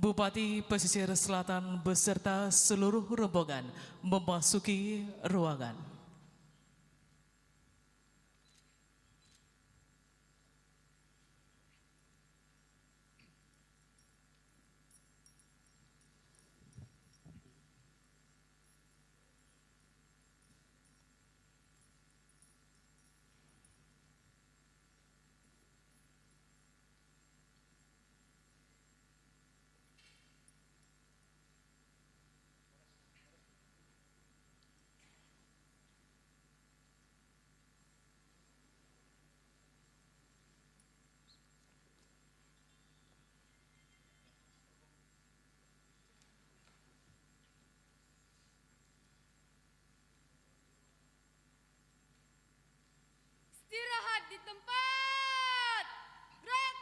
Bupati Pesisir Selatan beserta seluruh rombongan memasuki ruangan. Istirahat di tempat. Gerak.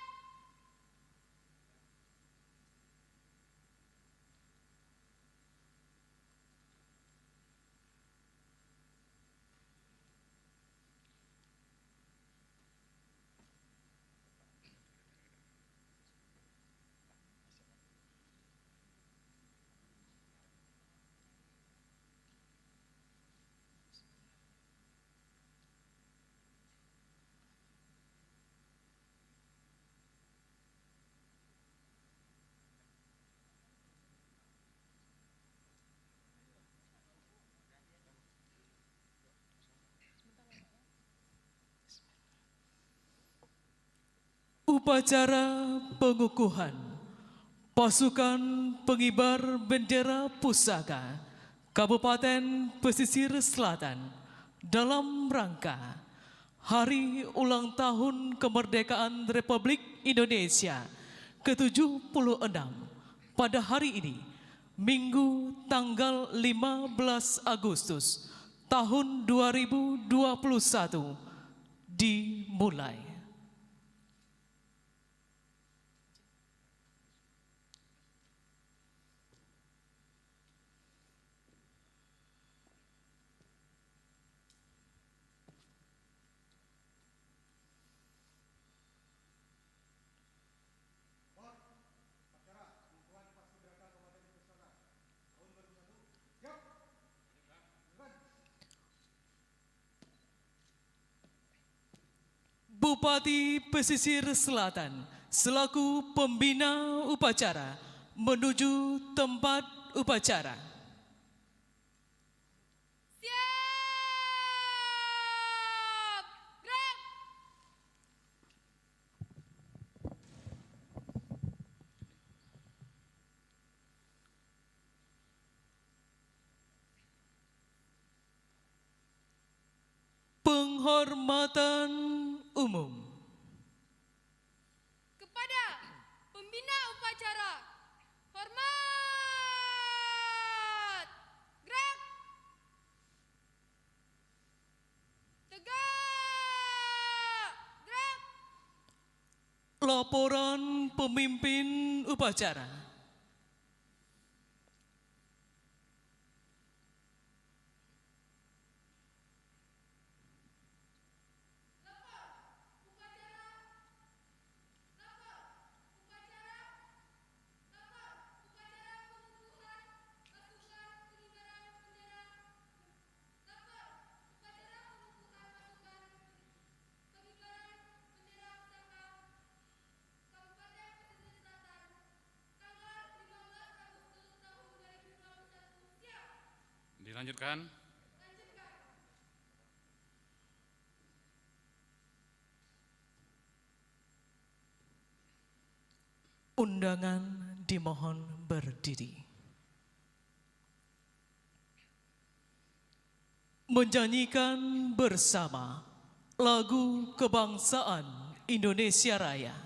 Upacara pengukuhan pasukan pengibar bendera pusaka Kabupaten Pesisir Selatan dalam rangka Hari Ulang Tahun Kemerdekaan Republik Indonesia ke-76 pada hari ini, Minggu tanggal 15 Agustus tahun 2021 dimulai. Bupati Pesisir Selatan selaku pembina upacara menuju tempat upacara. Siap. Gerak. Penghormatan umum. Kepada pembina upacara. Hormat. Gerak. Tegak. Gerak. Laporan pemimpin upacara. Dilanjutkan. Undangan dimohon berdiri. Menyanyikan bersama lagu kebangsaan Indonesia Raya.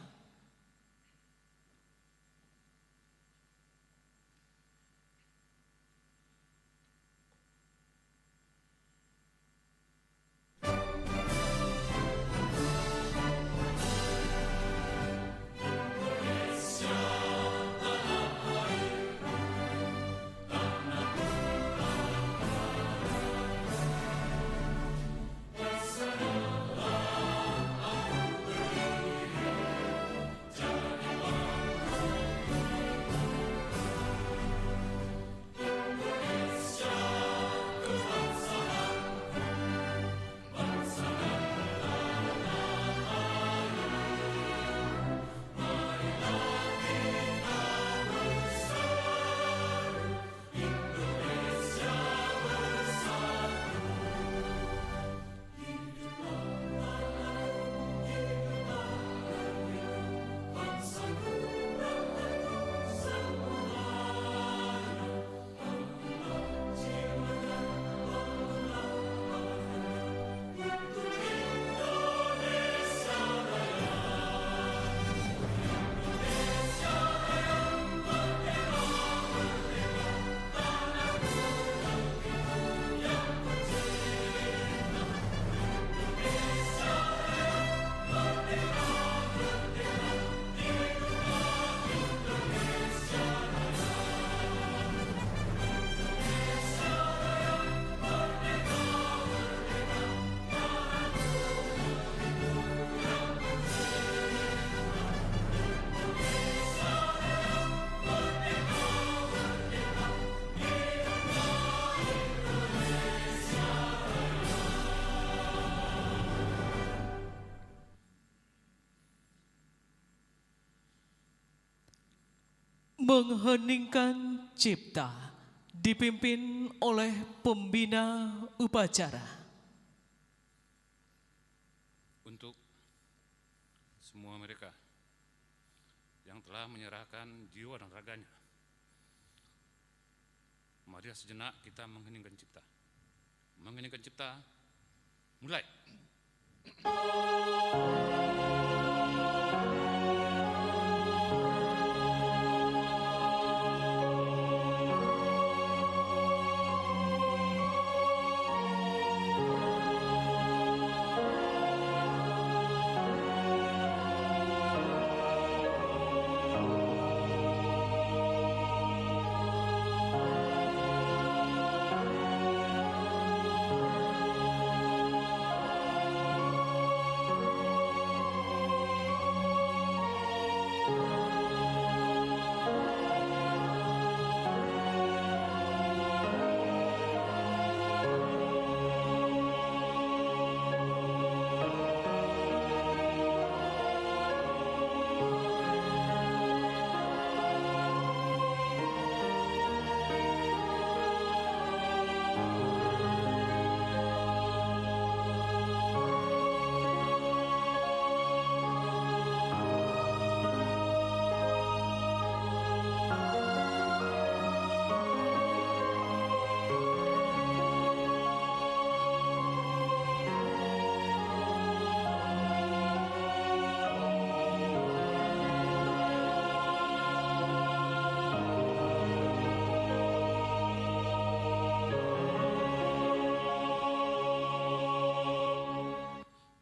mengheningkan cipta dipimpin oleh pembina upacara. Untuk semua mereka yang telah menyerahkan jiwa dan raganya, mari sejenak kita mengheningkan cipta. Mengheningkan cipta, mulai.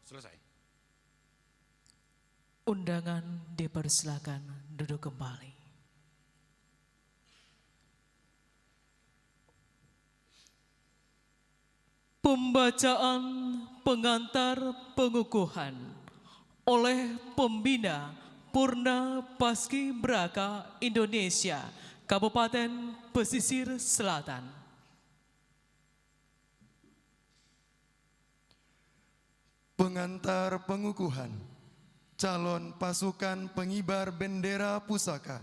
Selesai. Undangan dipersilakan duduk kembali. Pembacaan pengantar pengukuhan oleh pembina Purna Paski Braka Indonesia Kabupaten Pesisir Selatan. Pengantar pengukuhan calon pasukan pengibar bendera pusaka.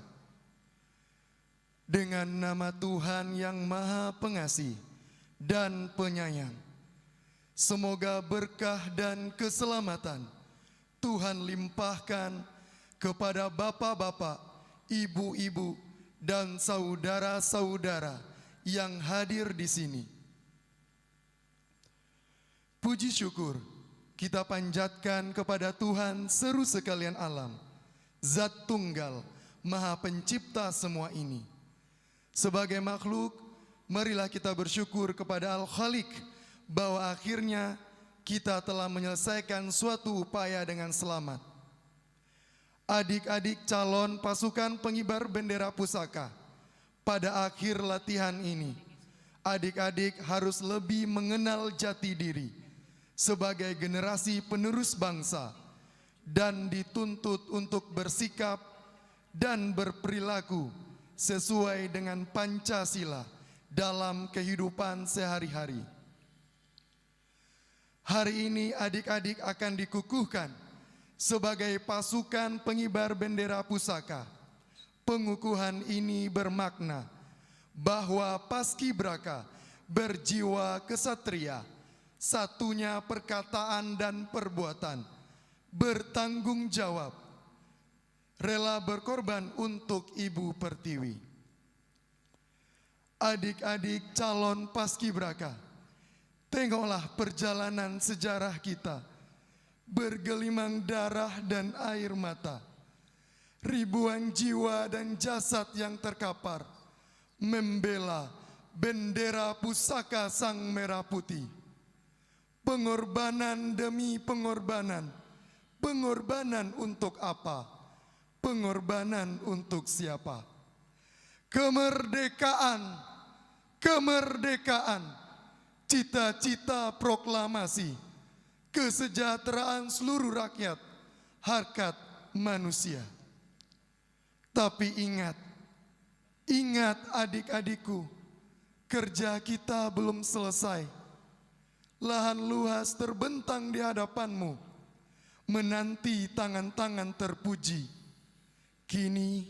Dengan nama Tuhan yang Maha Pengasih dan Penyayang, semoga berkah dan keselamatan Tuhan limpahkan kepada bapak-bapak, ibu-ibu, dan saudara-saudara yang hadir di sini. Puji syukur kita panjatkan kepada Tuhan seru sekalian alam, Zat Tunggal, Maha Pencipta semua ini. Sebagai makhluk, marilah kita bersyukur kepada Al-Khaliq bahwa akhirnya kita telah menyelesaikan suatu upaya dengan selamat. Adik-adik calon pasukan pengibar bendera pusaka, pada akhir latihan ini, adik-adik harus lebih mengenal jati diri sebagai generasi penerus bangsa dan dituntut untuk bersikap dan berperilaku sesuai dengan Pancasila dalam kehidupan sehari-hari. Hari ini adik-adik akan dikukuhkan sebagai pasukan pengibar bendera pusaka. Pengukuhan ini bermakna bahwa Paskibraka berjiwa kesatria, satunya perkataan dan perbuatan, bertanggung jawab, rela berkorban untuk Ibu Pertiwi. Adik-adik calon Paskibraka, tengoklah perjalanan sejarah kita, bergelimang darah dan air mata, ribuan jiwa dan jasad yang terkapar, membela bendera pusaka Sang Merah Putih. Pengorbanan demi pengorbanan. Pengorbanan untuk apa? Pengorbanan untuk siapa? Kemerdekaan, kemerdekaan, cita-cita proklamasi, kesejahteraan seluruh rakyat, harkat manusia. Tapi ingat, ingat adik-adikku, kerja kita belum selesai. Lahan luas terbentang di hadapanmu, menanti tangan-tangan terpuji. Kini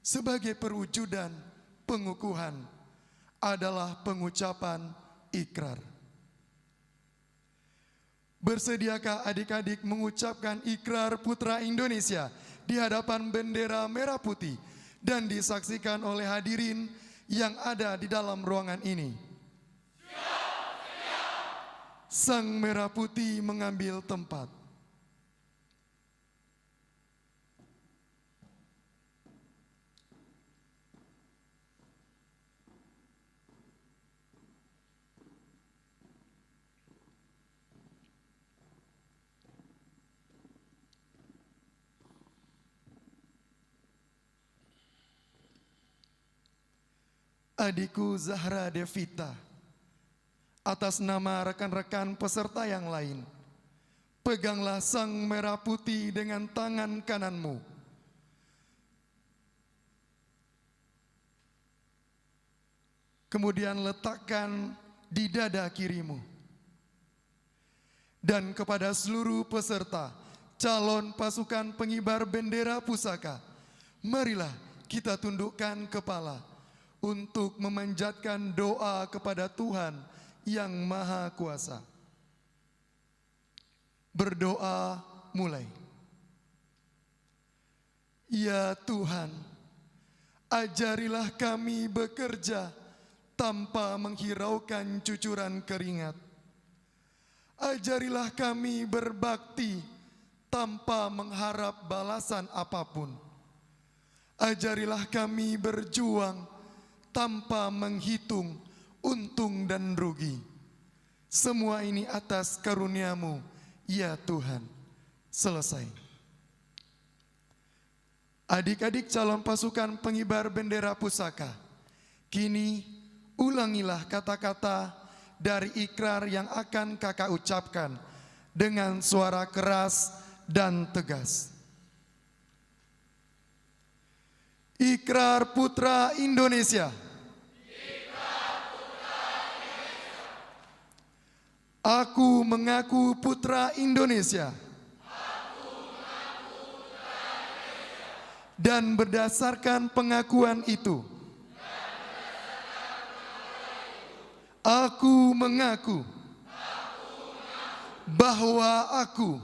sebagai perwujudan pengukuhan adalah pengucapan ikrar. Bersediakah adik-adik mengucapkan ikrar Putra Indonesia di hadapan bendera merah putih dan disaksikan oleh hadirin yang ada di dalam ruangan ini? Sang merah putih mengambil tempat. Adikku Zahra Devita, atas nama rekan-rekan peserta yang lain, peganglah sang merah putih dengan tangan kananmu. Kemudian letakkan di dada kirimu. Dan kepada seluruh peserta, calon pasukan pengibar bendera pusaka, marilah kita tundukkan kepala untuk memanjatkan doa kepada Tuhan yang Maha Kuasa. Berdoa mulai. Ya Tuhan, ajarilah kami bekerja tanpa menghiraukan cucuran keringat. Ajarilah kami berbakti tanpa mengharap balasan apapun. Ajarilah kami berjuang tanpa menghitung untung dan rugi. Semua ini atas karunia-Mu, ya Tuhan. Selesai. Adik-adik calon pasukan pengibar bendera pusaka, kini ulangilah kata-kata dari ikrar yang akan kakak ucapkan dengan suara keras dan tegas. Ikrar Putra Indonesia. Aku mengaku putra Indonesia. Dan berdasarkan pengakuan itu, aku mengaku bahwa aku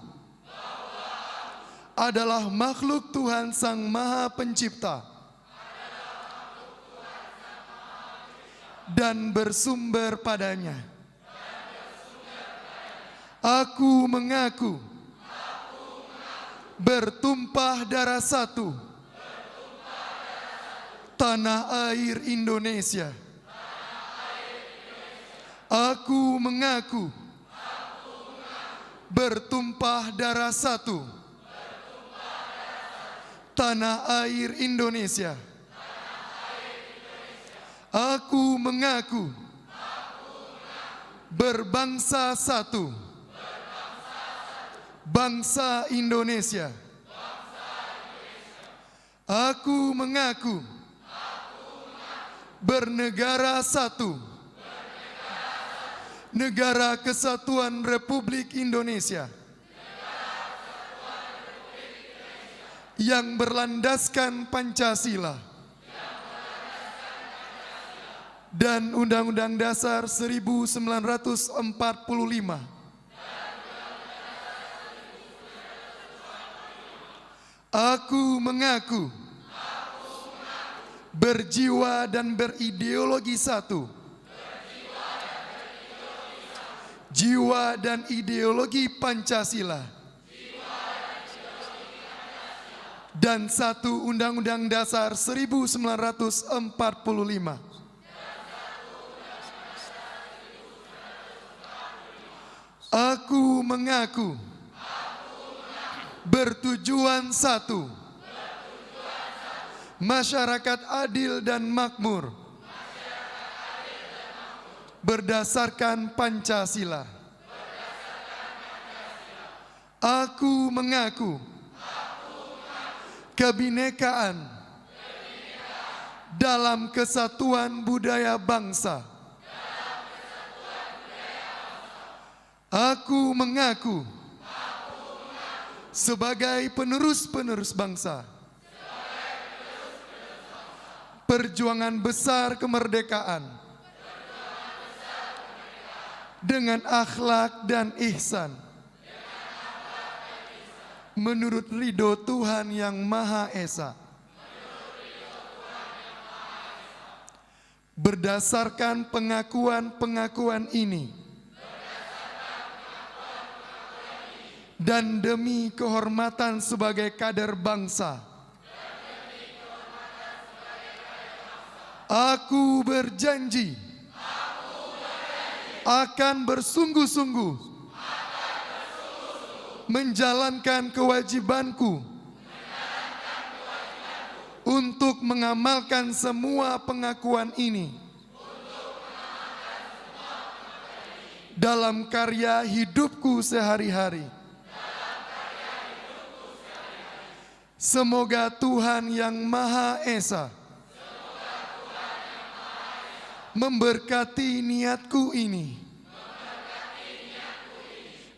adalah makhluk Tuhan Sang Maha Pencipta dan bersumber padanya. Aku mengaku bertumpah darah satu tanah air Indonesia. Aku mengaku bertumpah darah satu tanah air Indonesia. Aku mengaku berbangsa satu, bangsa Indonesia. Aku mengaku bernegara satu, Negara Kesatuan Republik Indonesia, yang berlandaskan Pancasila dan Undang-Undang Dasar 1945. Aku mengaku berjiwa dan berideologi satu, jiwa dan ideologi Pancasila, dan satu Undang-Undang Dasar 1945. Aku mengaku bertujuan satu, masyarakat adil dan makmur, berdasarkan Pancasila. Aku mengaku kebinekaan dalam kesatuan budaya bangsa. Aku mengaku sebagai penerus-penerus bangsa perjuangan besar kemerdekaan dengan akhlak dan ihsan menurut ridho Tuhan Yang Maha Esa. Berdasarkan pengakuan-pengakuan ini dan demi kehormatan sebagai kader bangsa, aku berjanji akan bersungguh-sungguh menjalankan kewajibanku untuk mengamalkan semua pengakuan ini dalam karya hidupku sehari-hari. Semoga Tuhan Yang Maha Esa memberkati niatku ini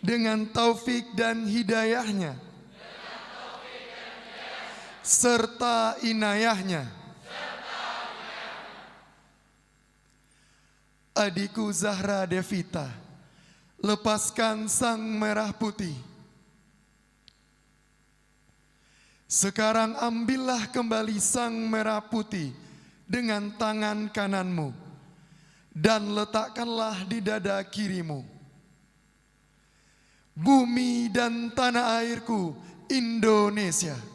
dengan taufik dan hidayahnya serta inayahnya. Adikku Zahra Devita, lepaskan sang merah putih. Sekarang ambillah kembali sang merah putih dengan tangan kananmu dan letakkanlah di dada kirimu. Bumi dan tanah airku Indonesia.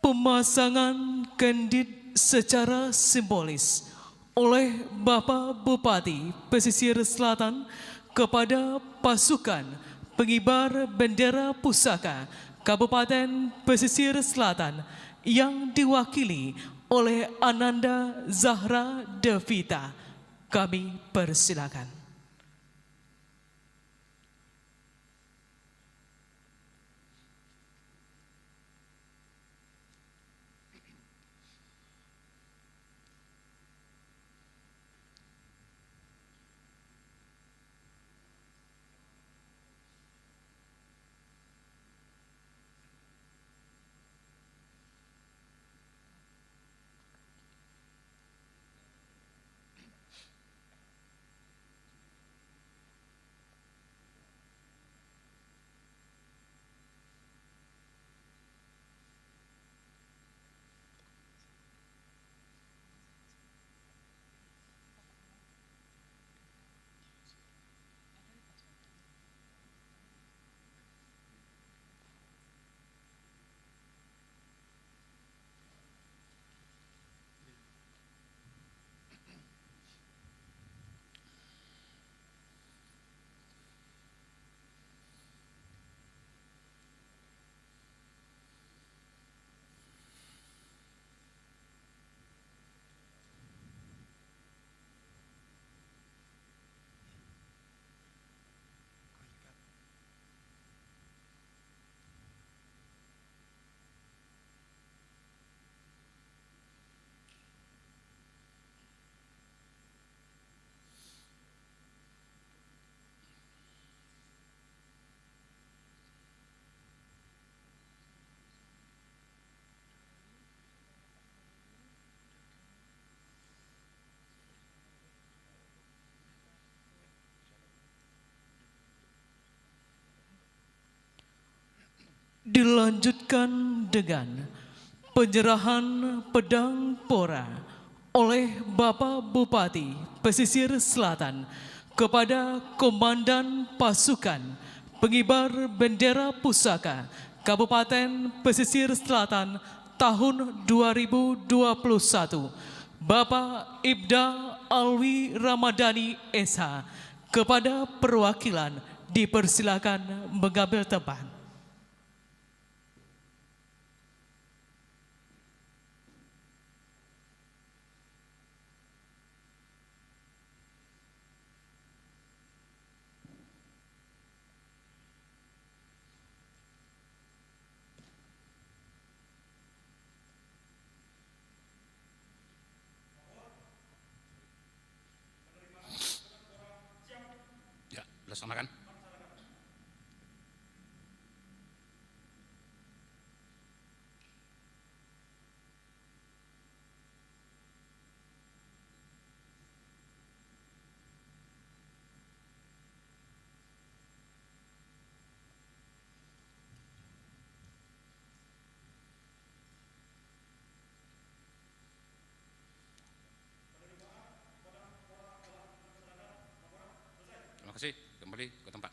Pemasangan kendit secara simbolis oleh Bapak Bupati Pesisir Selatan kepada pasukan pengibar bendera pusaka Kabupaten Pesisir Selatan yang diwakili oleh Ananda Zahra Devita. Kami persilakan. Dilanjutkan dengan penyerahan pedang pora oleh Bapak Bupati Pesisir Selatan kepada Komandan Pasukan Pengibar Bendera Pusaka Kabupaten Pesisir Selatan tahun 2021, Bapak Ibda Alwi Ramadhani SH. Kepada perwakilan dipersilakan mengambil tempat. Ya, laksanakan. Terima kasih. Kembali ke tempat.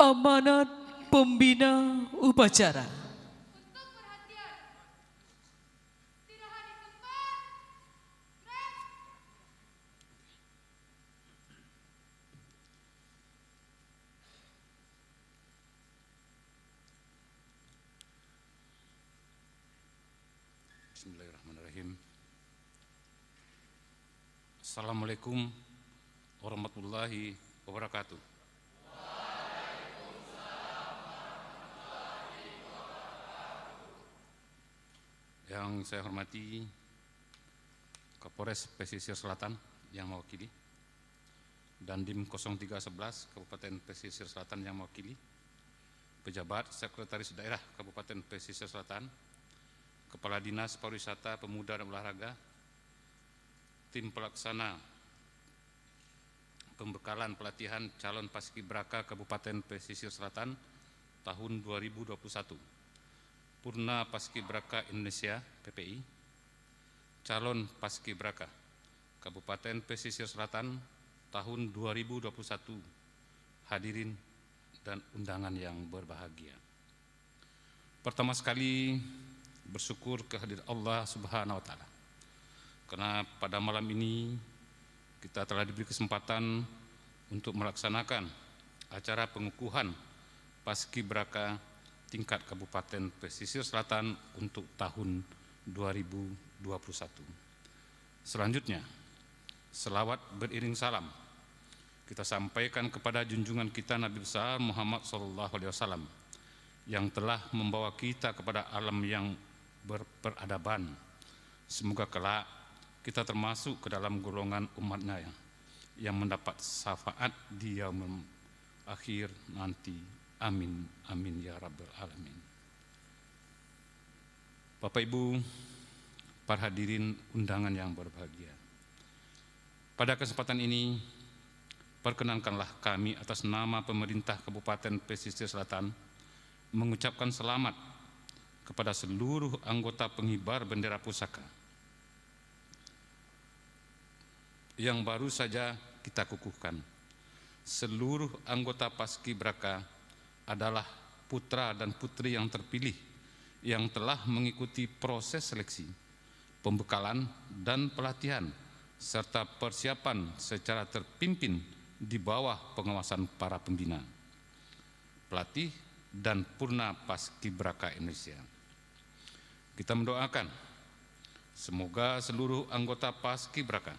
Amanat pembina upacara. Untuk perhatian. Istirahat di tempat. Gerak. Bismillahirrahmanirrahim. Assalamualaikum warahmatullahi wabarakatuh. Yang saya hormati Kapolres Pesisir Selatan yang mewakili, Dandim 0311 Kabupaten Pesisir Selatan yang mewakili, pejabat Sekretaris Daerah Kabupaten Pesisir Selatan, Kepala Dinas Pariwisata, Pemuda dan Olahraga, tim pelaksana pembekalan pelatihan calon paskibraka Kabupaten Pesisir Selatan tahun 2021, Purna Paskibraka Indonesia PPI, calon paskibraka Kabupaten Pesisir Selatan tahun 2021, hadirin dan undangan yang berbahagia. Pertama sekali bersyukur kehadirat Allah Subhanahu wa taala. Karena pada malam ini kita telah diberi kesempatan untuk melaksanakan acara pengukuhan paskibraka tingkat Kabupaten Pesisir Selatan untuk tahun 2021. Selanjutnya, selawat beriring salam kita sampaikan kepada junjungan kita Nabi besar Muhammad SAW yang telah membawa kita kepada alam yang berperadaban. Semoga kelak kita termasuk ke dalam golongan umatnya yang mendapat syafaat di yaumul akhir nanti. Amin, amin ya rabbal alamin. Bapak Ibu, para hadirin undangan yang berbahagia. Pada kesempatan ini, perkenankanlah kami atas nama pemerintah Kabupaten Pesisir Selatan mengucapkan selamat kepada seluruh anggota pengibar bendera pusaka yang baru saja kita kukuhkan. Seluruh anggota paskibraka adalah putra dan putri yang terpilih yang telah mengikuti proses seleksi, pembekalan dan pelatihan serta persiapan secara terpimpin di bawah pengawasan para pembina, pelatih dan Purna Paskibraka Indonesia. Kita mendoakan semoga seluruh anggota Paskibraka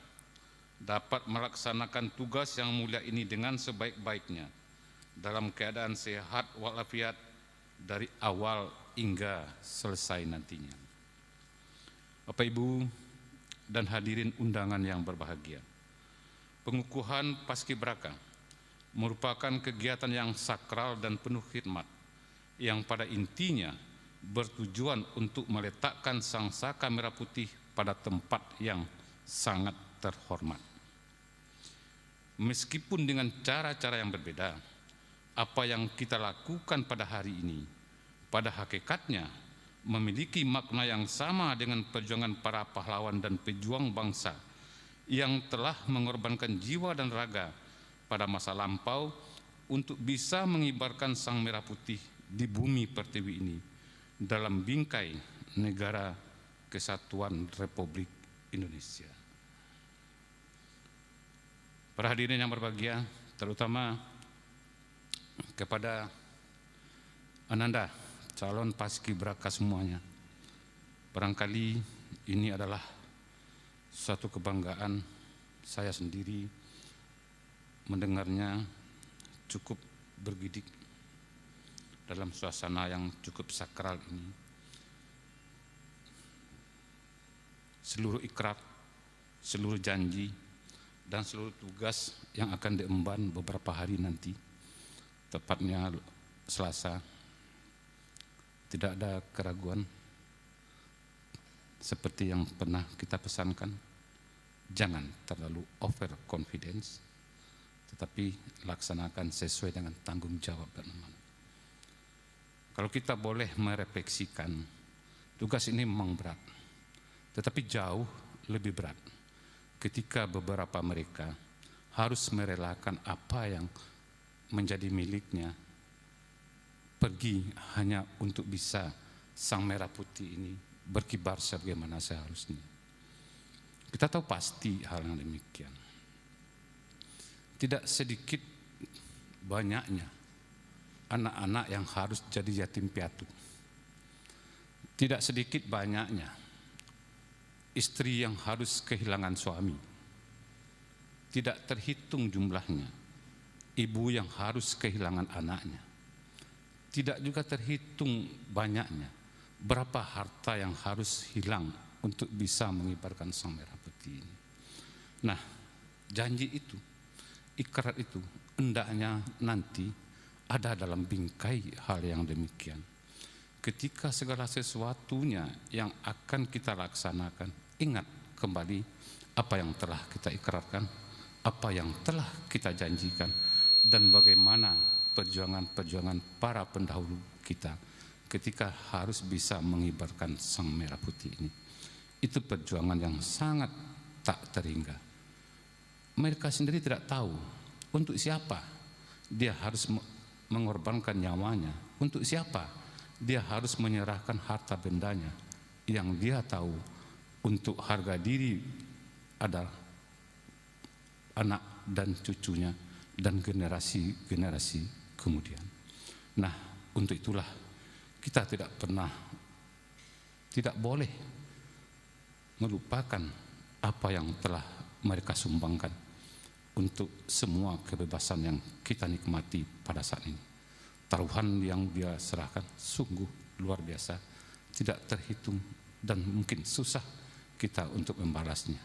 dapat melaksanakan tugas yang mulia ini dengan sebaik-baiknya dalam keadaan sehat walafiat dari awal hingga selesai nantinya. Bapak Ibu dan hadirin undangan yang berbahagia, pengukuhan Paskibraka merupakan kegiatan yang sakral dan penuh khidmat yang pada intinya bertujuan untuk meletakkan sangsaka merah putih pada tempat yang sangat terhormat. Meskipun dengan cara-cara yang berbeda, apa yang kita lakukan pada hari ini pada hakikatnya memiliki makna yang sama dengan perjuangan para pahlawan dan pejuang bangsa yang telah mengorbankan jiwa dan raga pada masa lampau untuk bisa mengibarkan sang merah putih di bumi pertiwi ini dalam bingkai negara Kesatuan Republik Indonesia. Para hadirin yang berbahagia, terutama kepada Ananda, calon paskibraka semuanya. Barangkali ini adalah suatu kebanggaan saya sendiri mendengarnya cukup bergidik dalam suasana yang cukup sakral ini. Seluruh ikrar, seluruh janji, dan seluruh tugas yang akan diemban beberapa hari nanti, tepatnya Selasa, tidak ada keraguan seperti yang pernah kita pesankan. Jangan terlalu over confidence, tetapi laksanakan sesuai dengan tanggung jawab dan amanah. Kalau kita boleh merefleksikan, tugas ini memang berat, tetapi jauh lebih berat ketika beberapa mereka harus merelakan apa yang menjadi miliknya, pergi hanya untuk bisa sang merah putih ini berkibar sebagaimana seharusnya. Kita tahu pasti hal yang demikian. Tidak sedikit banyaknya anak-anak yang harus jadi yatim piatu. Tidak sedikit banyaknya istri yang harus kehilangan suami. Tidak terhitung jumlahnya ibu yang harus kehilangan anaknya. Tidak juga terhitung banyaknya berapa harta yang harus hilang untuk bisa mengibarkan sang merah putih ini. Nah, janji itu, ikrar itu hendaknya nanti ada dalam bingkai hal yang demikian. Ketika segala sesuatunya yang akan kita laksanakan, ingat kembali apa yang telah kita ikrarkan, apa yang telah kita janjikan, dan bagaimana perjuangan-perjuangan para pendahulu kita ketika harus bisa mengibarkan sang merah putih ini. Itu perjuangan yang sangat tak terhingga. Mereka sendiri tidak tahu untuk siapa dia harus mengorbankan nyawanya, untuk siapa dia harus menyerahkan harta bendanya. Yang dia tahu untuk harga diri adalah anak dan cucunya dan generasi-generasi kemudian. Nah, untuk itulah kita tidak boleh melupakan apa yang telah mereka sumbangkan untuk semua kebebasan yang kita nikmati pada saat ini. Taruhan yang dia serahkan sungguh luar biasa, tidak terhitung dan mungkin susah kita untuk membalasnya.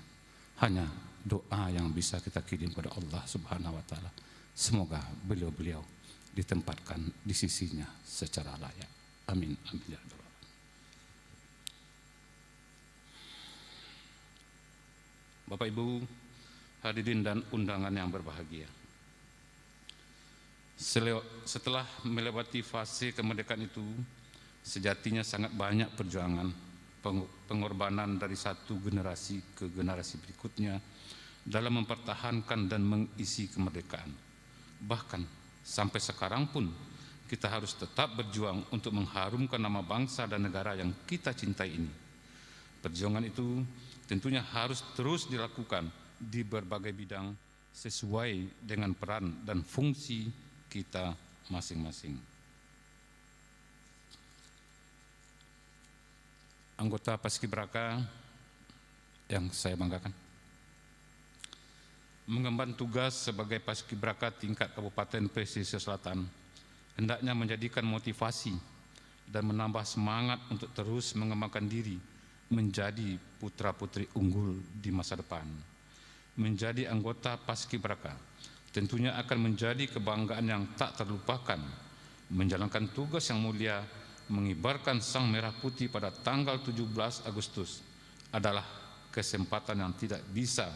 Hanya doa yang bisa kita kirim kepada Allah Subhanahu wa taala. Semoga beliau-beliau ditempatkan di sisinya secara layak. Amin. Amin ya rabbal alamin. Bapak Ibu hadirin dan undangan yang berbahagia, setelah melewati fase kemerdekaan itu, sejatinya sangat banyak perjuangan, pengorbanan dari satu generasi ke generasi berikutnya dalam mempertahankan dan mengisi kemerdekaan. Bahkan sampai sekarang pun kita harus tetap berjuang untuk mengharumkan nama bangsa dan negara yang kita cintai ini. Perjuangan itu tentunya harus terus dilakukan di berbagai bidang sesuai dengan peran dan fungsi kita masing-masing. Anggota Paskibraka yang saya banggakan, mengemban tugas sebagai Paskibraka tingkat Kabupaten Pesisir Selatan hendaknya menjadikan motivasi dan menambah semangat untuk terus mengembangkan diri menjadi putra-putri unggul di masa depan. Menjadi anggota Paskibraka tentunya akan menjadi kebanggaan yang tak terlupakan. Menjalankan tugas yang mulia mengibarkan sang merah putih pada tanggal 17 Agustus adalah kesempatan yang tidak bisa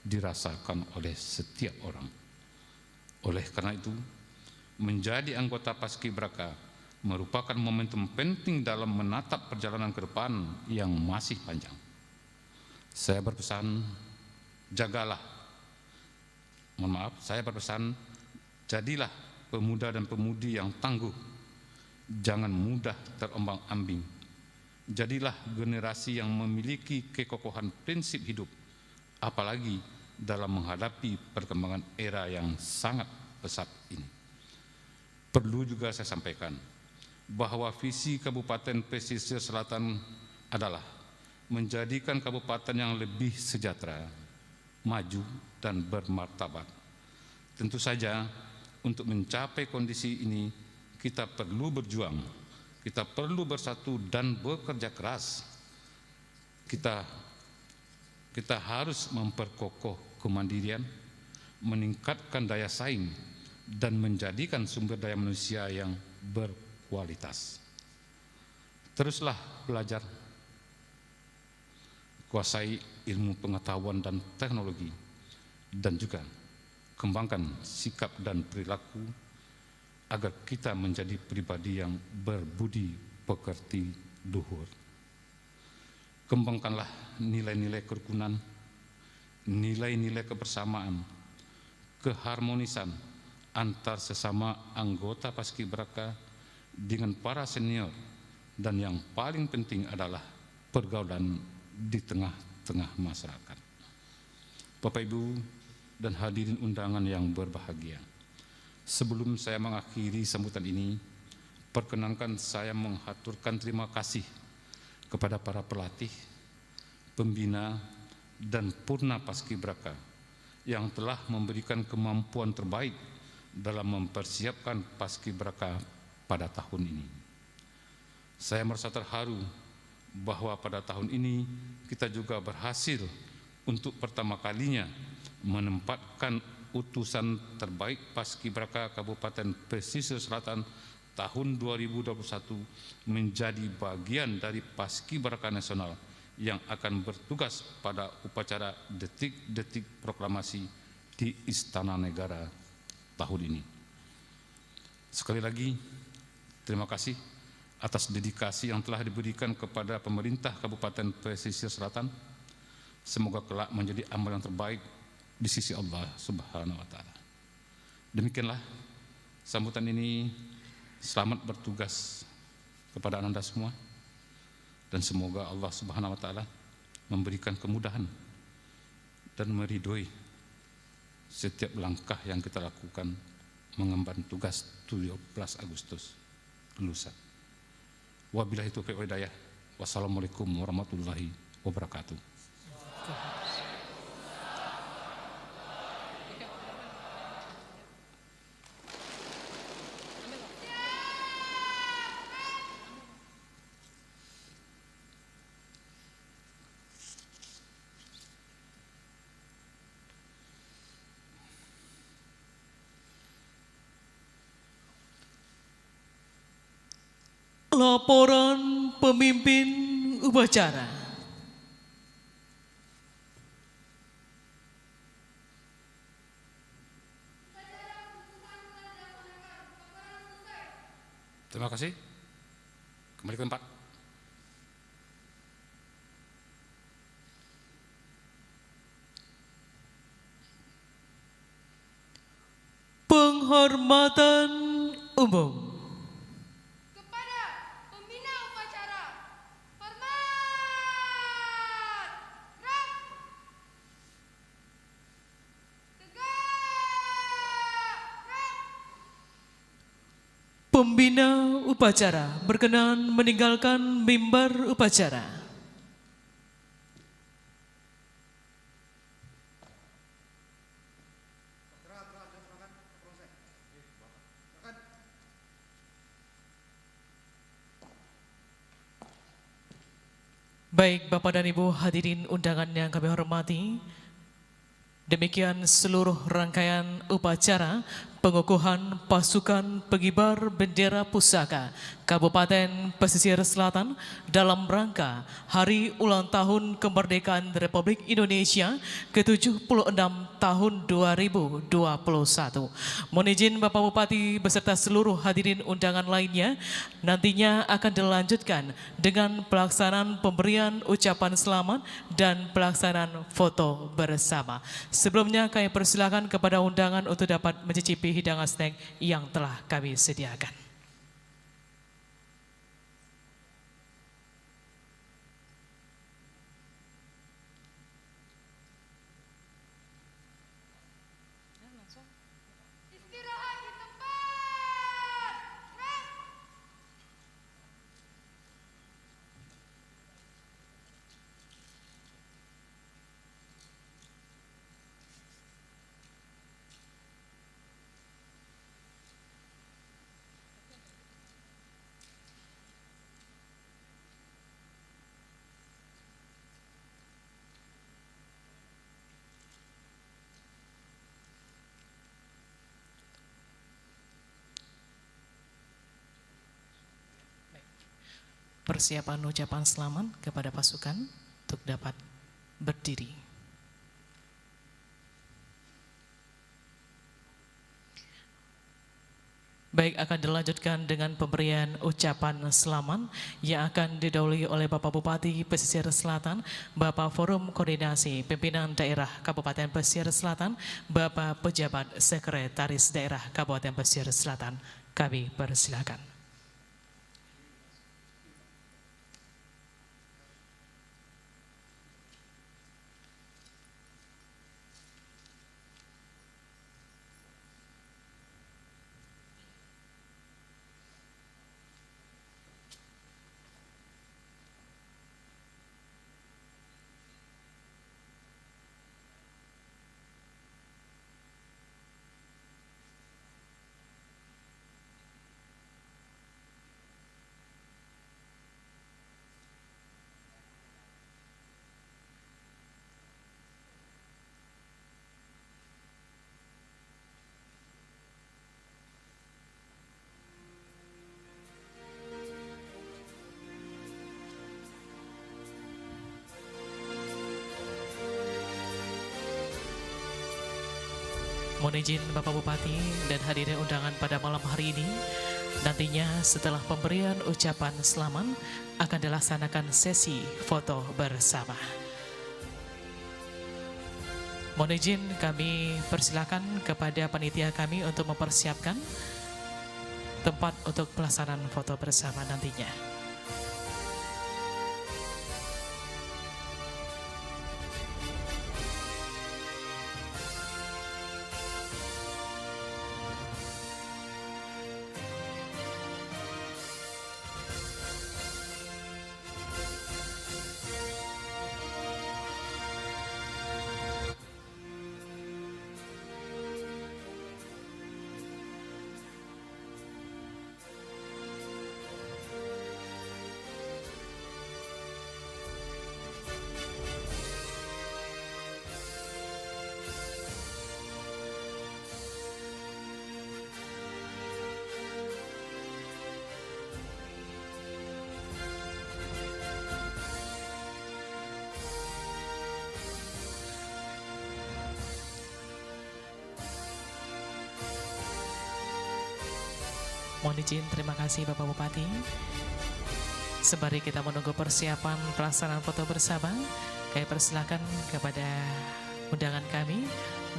dirasakan oleh setiap orang. Oleh karena itu, menjadi anggota Paskibraka merupakan momentum penting dalam menatap perjalanan ke depan yang masih panjang. Saya berpesan, jadilah pemuda dan pemudi yang tangguh, jangan mudah terombang-ambing. Jadilah generasi yang memiliki kekokohan prinsip hidup, apalagi dalam menghadapi perkembangan era yang sangat pesat ini. Perlu juga saya sampaikan bahwa visi Kabupaten Pesisir Selatan adalah menjadikan kabupaten yang lebih sejahtera, maju, dan bermartabat. Tentu saja untuk mencapai kondisi ini kita perlu berjuang, kita perlu bersatu dan bekerja keras. Kita harus memperkokoh kemandirian, meningkatkan daya saing, dan menjadikan sumber daya manusia yang berkualitas. Teruslah belajar, kuasai ilmu pengetahuan dan teknologi, dan juga kembangkan sikap dan perilaku agar kita menjadi pribadi yang berbudi pekerti luhur. Kembangkanlah nilai-nilai kerukunan, nilai-nilai kebersamaan, keharmonisan antar sesama anggota Paskibraka dengan para senior, dan yang paling penting adalah pergaulan di tengah-tengah masyarakat. Bapak Ibu dan hadirin undangan yang berbahagia, sebelum saya mengakhiri sambutan ini, perkenankan saya menghaturkan terima kasih kepada para pelatih, pembina, dan purna Paskibraka yang telah memberikan kemampuan terbaik dalam mempersiapkan Paskibraka pada tahun ini. Saya merasa terharu bahwa pada tahun ini kita juga berhasil untuk pertama kalinya menempatkan utusan terbaik Paskibraka Kabupaten Pesisir Selatan tahun 2021 menjadi bagian dari Paskibraka Nasional yang akan bertugas pada upacara detik-detik proklamasi di Istana Negara tahun ini. Sekali lagi, terima kasih atas dedikasi yang telah diberikan kepada pemerintah Kabupaten Pesisir Selatan. Semoga kelak menjadi amal yang terbaik di sisi Allah Subhanahu wa Ta'ala. Demikianlah sambutan ini. Selamat bertugas kepada Anda semua, dan semoga Allah Subhanahu wa Ta'ala memberikan kemudahan dan meridhoi setiap langkah yang kita lakukan mengemban tugas 17 Agustus lusa. Wabillahi taufiq wal hidayah. Wassalamualaikum warahmatullahi wabarakatuh. Laporan pemimpin upacara. Terima kasih. Kembali ke tempat. Penghormatan umum. Kepada pembina upacara, hormat! Gerak! Tegak! Gerak! Pembina upacara berkenan meninggalkan mimbar upacara. Baik Bapak dan Ibu hadirin undangan yang kami hormati, demikian seluruh rangkaian upacara pengukuhan pasukan pengibar bendera pusaka Kabupaten Pesisir Selatan dalam rangka Hari Ulang Tahun Kemerdekaan Republik Indonesia ke-76 tahun 2021. Mohon izin Bapak Bupati beserta seluruh hadirin undangan lainnya nantinya akan dilanjutkan dengan pelaksanaan pemberian ucapan selamat dan pelaksanaan foto bersama. Sebelumnya kami persilakan kepada undangan untuk dapat mencicipi hidangan snack yang telah kami sediakan. Istirahat di tempat. Rest. Persiapan ucapan selamat kepada pasukan untuk dapat berdiri. Baik, akan dilanjutkan dengan pemberian ucapan selamat yang akan didahului oleh Bapak Bupati Pesisir Selatan, Bapak Forum Koordinasi Pimpinan Daerah Kabupaten Pesisir Selatan, Bapak Pejabat Sekretaris Daerah Kabupaten Pesisir Selatan. Kami persilakan. Mohon izin Bapak Bupati dan hadirin undangan pada malam hari ini, nantinya setelah pemberian ucapan selamat akan dilaksanakan sesi foto bersama. Mohon izin kami persilakan kepada panitia kami untuk mempersiapkan tempat untuk pelaksanaan foto bersama nantinya. Mohon izin, terima kasih Bapak Bupati. Sembari kita menunggu persiapan pelaksanaan foto bersama, kami persilakan kepada undangan kami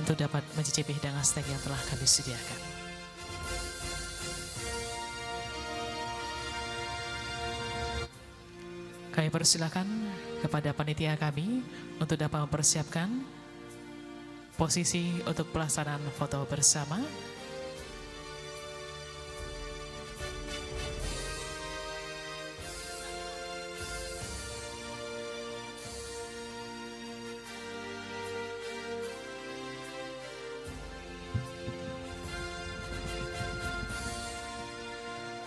untuk dapat mencicipi hidangan snack yang telah kami sediakan. Kami persilakan kepada panitia kami untuk dapat mempersiapkan posisi untuk pelaksanaan foto bersama.